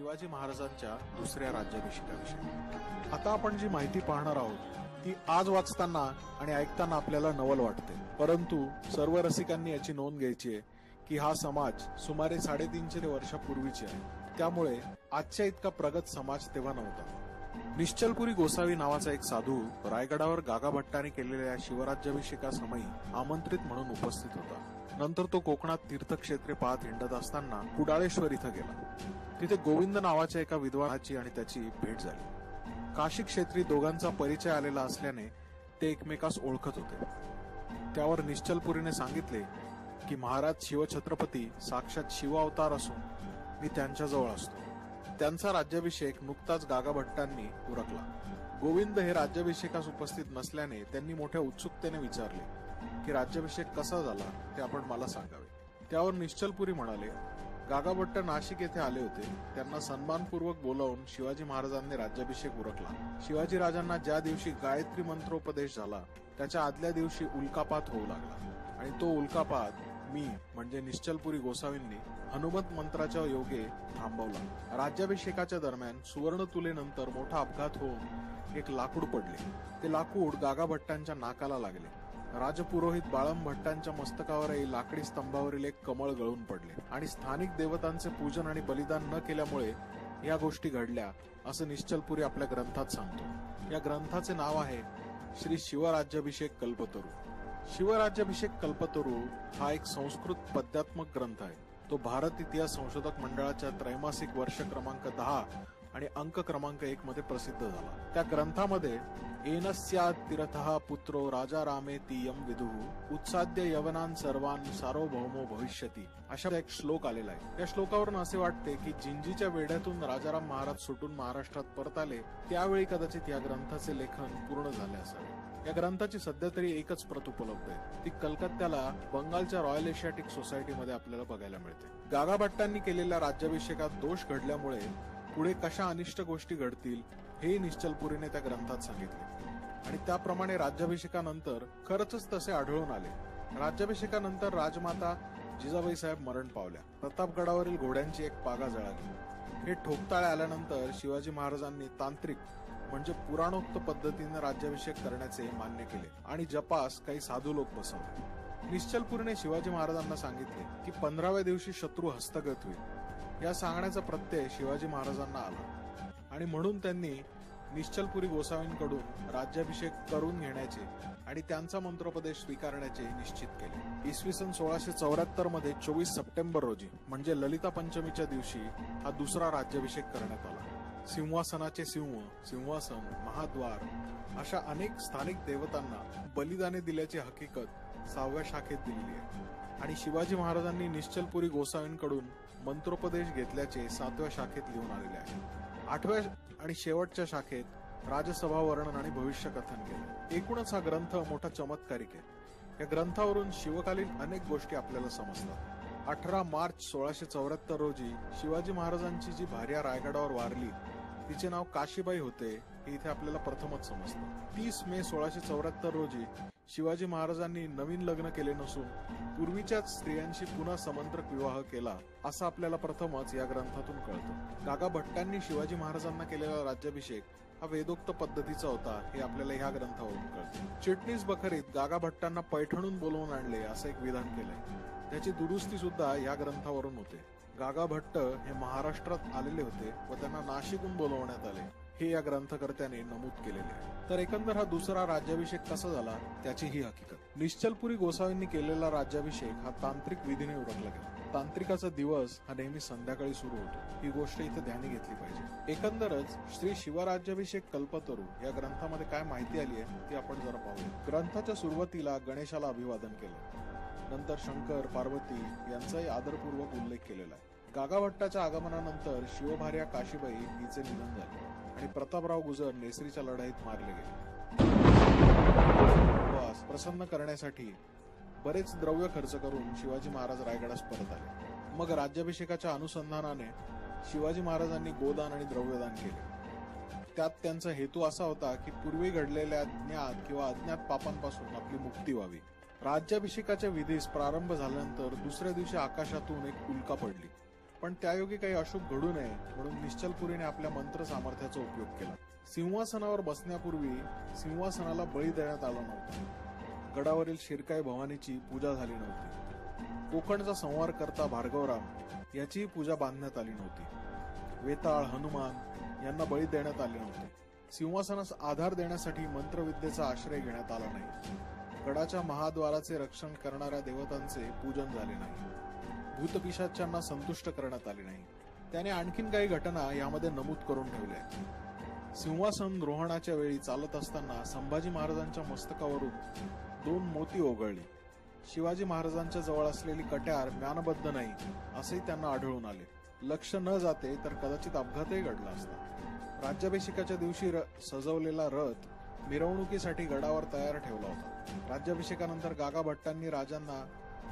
शिवाजी महाराजांच्या दुसऱ्या राज्याभिषेकाविषयी। आता आपण जी माहिती पाहणार आहोत ती आज वाचताना आणि ऐकताना आपल्याला नवल वाटते, परंतु सर्व रसिकांनी याची नोंद घ्यायची आहे की हा समाज सुमारे 350 वर्षापूर्वीचे आहे, त्यामुळे आजच्या इतका प्रगत समाज तेव्हा नव्हता। निश्चलपुरी गोसावी नावाचा एक साधू रायगडावर गागा भट्टाने केलेल्या शिवराज्याभिषेकासमयी आमंत्रित म्हणून उपस्थित होता। नंतर तो कोकणात तीर्थक्षेत्रे पाहत हिंडत असताना कुडाळेश्वर इथं गेला। तिथे गोविंद नावाच्या एका विद्वानाची आणि त्याची भेट झाली। काशी क्षेत्री दोघांचा परिचय आलेला असल्याने ते एकमेकास ओळखत होते। त्यावर निश्चलपुरीने सांगितले की महाराज शिवछत्रपती साक्षात शिव अवतार असून मी त्यांच्याजवळ असतो। त्यांचा राज्याभिषेक नुकताच गागा भट्टांनी उरकला। गोविंद हे राज्याभिषेकास उपस्थित नसल्याने त्यांनी मोठ्या उत्सुकतेने विचारले की राज्याभिषेक कसा झाला ते आपण मला सांगावे। त्यावर निश्चलपुरी म्हणाले, गागा भट्ट नाशिक येथे आले होते, त्यांना सन्मानपूर्वक बोलावून शिवाजी महाराजांनी राज्याभिषेक उरकला। शिवाजी राजांना ज्या दिवशी गायत्री मंत्रोपदेश झाला त्याच्या आदल्या दिवशी उल्कापात होऊ लागला आणि तो उल्कापात मी म्हणजे निश्चलपुरी गोसावींनी हनुमत मंत्राच्या योगे थांबवला। राज्याभिषेकाच्या दरम्यान सुवर्ण तुलेनंतर मोठा अपघात होऊन एक लाकूड पडले। ते लाकूड गागा भट्टांच्या नाकाला लागले। राजपुरोहित बाळम भट्टांच्या मस्तकावरही लाकडी स्तंभावरील एक कमळ गळून पडले आणि स्थानिक देवतांचे पूजन आणि बलिदान न केल्यामुळे या गोष्टी घडल्या असं निश्चलपुरी आपल्या ग्रंथात सांगतो। या ग्रंथाचे नाव आहे श्री शिवराज्याभिषेक कल्पतरू। शिवराज्याभिषेक कल्पतरू हा एक संस्कृत पद्यात्मक ग्रंथ आहे। तो भारत इतिहास संशोधक मंडळाच्या त्रैमासिक वर्ष क्रमांक 10 आणि अंक क्रमांक 1 मध्ये प्रसिद्ध झाला। त्या ग्रंथामध्ये एनस्या तीर्थः पुत्रो राजा रामेति यम विदुः उत्साद्य यवनान सर्वान सार्वभौमो भविष्यती अशा एक श्लोक आलेला आहे। या श्लोकावरून असे वाटते की जिंजीच्या वेढ्यातून राजाराम महाराज सुटून महाराष्ट्रात परत आले त्यावेळी कदाचित या ग्रंथाचे लेखन पूर्ण झाले असावे। या ग्रंथाची सध्या तरी एकच प्रत उपलब्ध आहे, ती कलकत्त्याला बंगालच्या रॉयल एशियाटिक सोसायटीमध्ये आपल्याला बघायला मिळते। गागा भट्टांनी केलेल्या राज्याभिषेकात दोष घडल्यामुळे पुढे कशा अनिष्ट गोष्टी घडतील हे निश्चलपुरीने त्या ग्रंथात सांगितले आणि त्याप्रमाणे राज्याभिषेकानंतर खरंच तसे आढळून आले। राज्याभिषेकानंतर राजमाता जिजाबाई साहेब मरण पावल्या। प्रतापगडावरील घोड्यांची एक पागा जळाली। हे ठोकताळे आल्यानंतर शिवाजी महाराजांनी तांत्रिक म्हणजे पुराणोक्त पद्धतीने राज्याभिषेक करण्याचे मान्य केले आणि जपास काही साधू लोक बसवले। निश्चलपुरीने शिवाजी महाराजांना सांगितले की 15व्या दिवशी शत्रू हस्तगत होईल। या सांगण्याचा प्रत्यय शिवाजी महाराजांना आला आणि म्हणून त्यांनी निश्चलपुरी गोसावींकडून राज्याभिषेक करून घेण्याचे आणि त्यांचा मंत्रोपदेश स्वीकारण्याचे निश्चित केले। इसवी सन 1674 मध्ये 24 सप्टेंबर रोजी म्हणजे ललिता पंचमीच्या दिवशी हा दुसरा राज्याभिषेक करण्यात आला। सिंहासनाचे सिंह, सिंहासन, महाद्वार अशा अनेक स्थानिक देवतांना बलिदाने दिल्याची हकीकत 6व्या शाखेत दिलेली आहे आणि शिवाजी महाराजांनी निश्चलपुरी गोसावींकडून मंत्रोपदेश घेतल्याचे 7व्या शाखेत लिहून आलेले आहे। 8व्या आणि शेवटच्या शाखेत राजसभा वर्णन आणि भविष्य कथन केले। एकूणच हा ग्रंथ मोठा चमत्कारिक आहे। या ग्रंथावरून शिवकालीन अनेक गोष्टी आपल्याला समजतात। 18 मार्च 1674 रोजी शिवाजी महाराजांची जी भार्या रायगडावर वारली तिचे नाव काशीबाई होते हे इथे आपल्याला प्रथमच समजतं। 30 मे 1674 रोजी शिवाजी महाराजांनी नवीन लग्न केले नसून पूर्वीच्याच स्त्रियांशी पुन्हा समंत्रक विवाह केला असं आपल्याला प्रथमच या ग्रंथातून कळतं। गागा भट्टांनी शिवाजी महाराजांना केलेला राज्याभिषेक हा वेदोक्त पद्धतीचा होता हे आपल्याला ह्या ग्रंथावरून कळतं। चिटणीस बखरीत गागा भट्टांना पैठणून बोलवून आणले असं एक विधान केलंय, त्याची दुरुस्ती सुद्धा या ग्रंथावरून होते। गागा भट्ट हे महाराष्ट्रात आलेले होते व त्यांना नाशिकहून बोलवण्यात आले हे या ग्रंथकर्त्याने नमूद केलेले आहे। तर एकंदर हा दुसरा राज्याभिषेक कसा झाला त्याची ही हकीकत। निश्चलपुरी गोसावींनी केलेला राज्याभिषेक हा तांत्रिक विधीने उरकला गेला। तांत्रिकाचा दिवस हा नेहमी संध्याकाळी सुरू होतो, ही गोष्ट इथे ध्यानी घेतली पाहिजे। एकंदरच श्री शिवराज्याभिषेक कल्पतरू या ग्रंथामध्ये काय माहिती आली आहे ती आपण जरा पाहूया। ग्रंथाच्या सुरुवातीला गणेशाला अभिवादन केलं, नंतर शंकर पार्वती यांचाही आदरपूर्वक उल्लेख केलेला आहे। गागा भट्टाच्या आगमनानंतर शिवभार्या काशीबाई हिचे निधन झाले आणि प्रतापराव गुजर नेसरीच्या लढाईत मारले गेले। प्रसन्न करण्यासाठी बरेच द्रव्य खर्च करून शिवाजी महाराज रायगडास परत आले। मग राज्याभिषेकाच्या अनुसंधानाने शिवाजी महाराजांनी गोदान आणि द्रव्यदान केले। त्यात त्यांचा हेतू असा होता की पूर्वी घडलेल्या ज्ञात किंवा अज्ञात पापांपासून आपली मुक्ती व्हावी। राज्याभिषेकाच्या विधीस प्रारंभ झाल्यानंतर दुसऱ्या दिवशी आकाशातून एक उल्का पडली पण त्यायोगी काही अशुभ घडू नये म्हणून निश्चलपुरीने आपल्या मंत्र सामर्थ्याचा उपयोग केला. सिंहासनावर बसण्यापूर्वी सिंहासनाला बळी देण्यात आला नव्हता. गडावरील शिरकाई भवानीची पूजा झाली नव्हती. कोकणचा संहार करता भार्गवराम याचीही पूजा बांधण्यात आली नव्हती. वेताळ, हनुमान यांना बळी देण्यात आले नव्हते. सिंहासनास आधार देण्यासाठी मंत्रविद्येचा आश्रय घेण्यात आला नाही. गडाच्या महाद्वाराचे रक्षण करणाऱ्या देवतांचे पूजन झाले नाही. भूतपिशाच्यांना संतुष्ट करण्यात आले नाही. त्याने आणखीन काही घटना यामध्ये नमूद करून ठेवल्या. सिंहासन रोहणाच्या वेळी चालत असताना संभाजी महाराजांच्या मस्तकावरून 2 मोती ओघळली. शिवाजी महाराजांच्या जवळ असलेली कट्यार म्यानबद्ध नाही असेही त्यांना आढळून आले. लक्ष न जाते तर कदाचित अपघातही घडला असता. राज्याभिषेकाच्या दिवशी सजवलेला रथ मिरवणुकीसाठी गडावर तयार ठेवला होता. राज्याभिषेकानंतर गागा भट्टांनी राजांना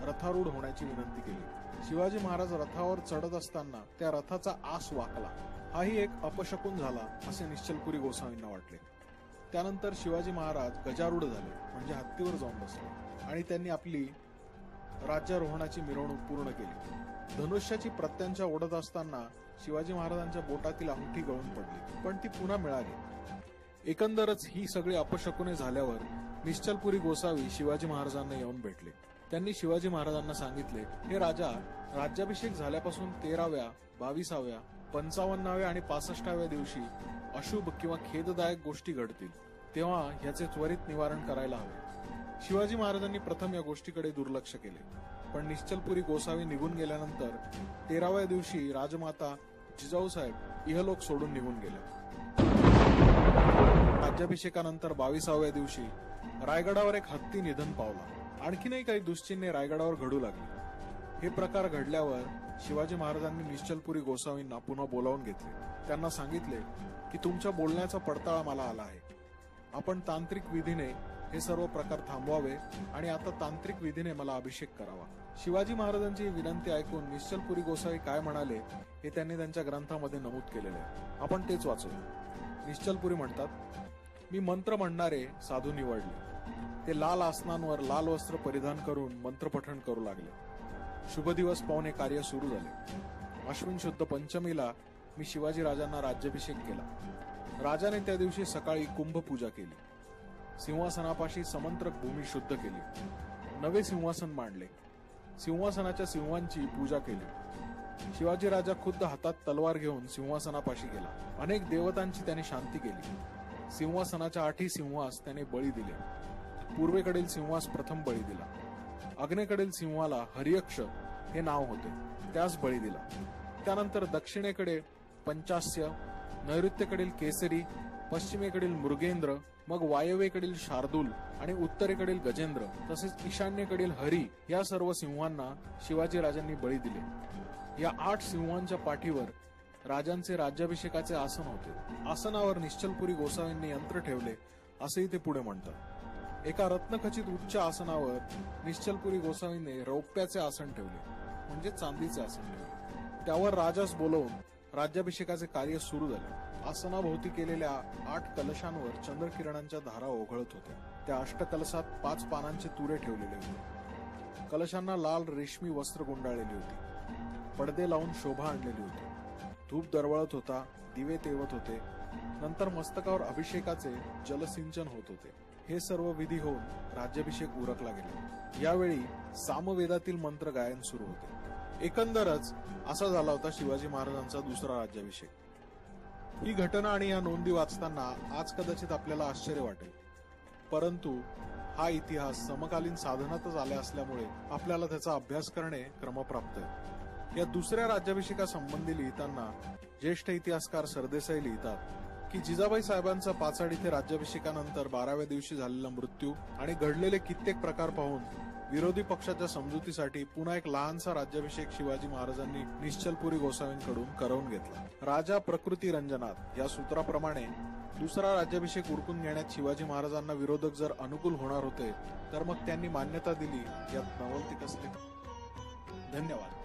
रथारूढ होण्याची विनंती केली. शिवाजी महाराज रथावर चढत असताना त्या रथाचा आस वाकला. हाही एक अपशकुन झाला असे निश्चलपुरी गोसावींना वाटले. त्यानंतर शिवाजी महाराज गजारूढ झाले म्हणजे हत्तीवर जाऊन बसले आणि त्यांनी आपली राज्यारोहणाची मिरवणूक पूर्ण केली. धनुष्याची प्रत्यांच्या ओढत असताना शिवाजी महाराजांच्या बोटातील अंगठी गळून पडली, पण ती पुन्हा मिळाली. एकंदरच ही सगळी अपशकुने झाल्यावर निश्चलपुरी गोसावी शिवाजी महाराजांना येऊन भेटले. त्यांनी शिवाजी महाराजांना सांगितले, हे राजा, राज्याभिषेक झाल्यापासून 13व्या, 22व्या, 55व्या आणि 65व्या दिवशी अशुभ किंवा खेददायक गोष्टी घडतील, तेव्हा ह्याचे त्वरित निवारण करायला हवे. शिवाजी महाराजांनी प्रथम या गोष्टीकडे दुर्लक्ष केले, पण निश्चलपुरी गोसावी निघून गेल्यानंतर 13व्या दिवशी राजमाता जिजाऊसाहेब इहलोक सोडून निघून गेल्या. राज्याभिषेकानंतर 22व्या दिवशी रायगडावर एक हत्ती निधन पावला. आणखीनही काही दुश्चिन्हे रायगडावर घडू लागली. हे प्रकार घडल्यावर शिवाजी महाराजांनी निश्चलपुरी गोसावींना पुन्हा बोलावून घेतले. त्यांना सांगितले की तुमच्या बोलण्याचा पडताळा मला आला आहे. आपण तांत्रिक विधीने हे सर्व प्रकार थांबवावे आणि आता तांत्रिक विधीने मला अभिषेक करावा. शिवाजी महाराजांची विनंती ऐकून निश्चलपुरी गोसावी काय म्हणाले हे त्यांनी त्यांच्या ग्रंथामध्ये नमूद केलेले आहे. आपण तेच वाचूया. निश्चलपुरी म्हणतात, मी मंत्र म्हणणारे साधू निवडले. ते लाल आसनांवर लाल वस्त्र परिधान करून मंत्रपठण करू लागले. शुभ दिवस पाहून हे कार्य सुरू झाले. अश्विन शुद्ध पंचमीला मी शिवाजी राजांना राज्याभिषेक केला. राजाने त्या दिवशी सकाळी कुंभ पूजा केली. सिंहासनापाशी समंत्रक भूमी शुद्ध केली. नवे सिंहासन मांडले. सिंहासनाच्या सिंहांची पूजा केली. शिवाजी राजा खुद्द हातात तलवार घेऊन सिंहासनापाशी गेला. अनेक देवतांची त्याने शांती केली. सिंहासनाच्या 8 सिंहास त्याने बळी दिले. पूर्वेकडील सिंहास प्रथम बळी दिला. अग्नेकडील सिंहाला हरियक्ष हे नाव होते, त्यास बळी दिला. त्यानंतर दक्षिणेकडे पंचास्य, नैऋत्येकडील केसरी, पश्चिमेकडील मृगेंद्र, मग वायव्येकडील शार्दूल आणि उत्तरेकडील गजेंद्र तसेच ईशान्येकडील हरी या सर्व सिंहांना शिवाजी राजांनी बळी दिले. या 8 सिंहांच्या पाठीवर राजांचे राज्याभिषेकाचे आसन होते. आसनावर निश्चलपुरी गोसावींनी यंत्र ठेवले असेही ते पुढे म्हणतात. एका रत्नखचित उच्च आसनावर निश्चलपुरी गोसावींनी रौप्याचे आसन ठेवले म्हणजे चांदीचे आसन ठेवले. त्यावर राजास बोलवून राज्याभिषेकाचे कार्य सुरू झाले. आसनाभोवती केलेल्या 8 कलशांवर चंद्रकिरणांच्या धारा ओघळत होत्या. त्या अष्टकलशात 5 पानांचे तुरे ठेवलेले होते. कलशांना लाल रेशमी वस्त्र गुंडाळलेली होती. पडदे लावून शोभा आणलेली होती. धूप दरवळत होता. दिवे तेवत होते. नंतर मस्तकावर अभिषेकाचे जलसिंचन होत होते. हे सर्व विधी होऊन राज्याभिषेक उरकला गेला. यावेळी सामवेदातील मंत्र गायन सुरू होते. एकंदरच असा झाला होता शिवाजी महाराजांचा दुसरा राज्याभिषेक. ही घटना आणि या नोंदी वाचताना आज कदाचित आपल्याला आश्चर्य वाटेल, परंतु हा इतिहास समकालीन साधनातच आला असल्यामुळे आपल्याला त्याचा अभ्यास करणे क्रमप्राप्त आहे. या दुसऱ्या राज्याभिषेकासंबंधी लिहिताना ज्येष्ठ इतिहासकार सरदेसाई लिहितात की जिजाबाई साहेबांचा पाचाड इथे राज्याभिषेकानंतर 12व्या दिवशी झालेला मृत्यू आणि घडलेले कित्येक प्रकार पाहून विरोधी पक्षाच्या समजुतीसाठी पुन्हा एक लहानसा राज्याभिषेक शिवाजी महाराजांनी निश्चलपुरी गोसावींकडून करवून घेतला. राजा प्रकृती रंजनात या सूत्राप्रमाणे दुसरा राज्याभिषेक उरकून घेण्यात शिवाजी महाराजांना विरोधक जर अनुकूल होणार होते तर मग त्यांनी मान्यता दिली, यात नवलती कसली. धन्यवाद.